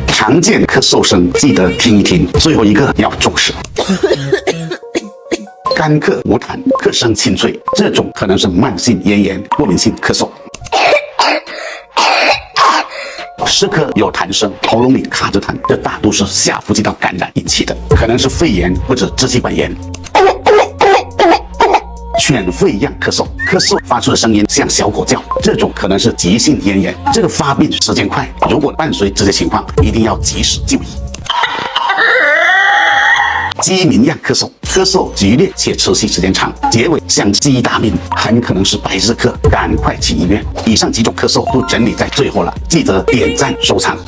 常见咳嗽声记得听一听，最后一个要重视。干咳无痰，咳声清脆，这种可能是慢性咽炎过敏性咳嗽。时刻有痰声，喉咙里卡着痰，这大多是下呼吸道感染引起的，可能是肺炎或者支气管炎。犬吠一样咳嗽，咳嗽发出的声音像小狗叫，这种可能是急性咽炎，这个发病时间快，如果伴随这些情况，一定要及时就医。鸡鸣样咳嗽，咳嗽剧烈且持续时间长，结尾像鸡打鸣，很可能是百日咳，赶快去医院。以上几种咳嗽都整理在最后了，记得点赞收藏。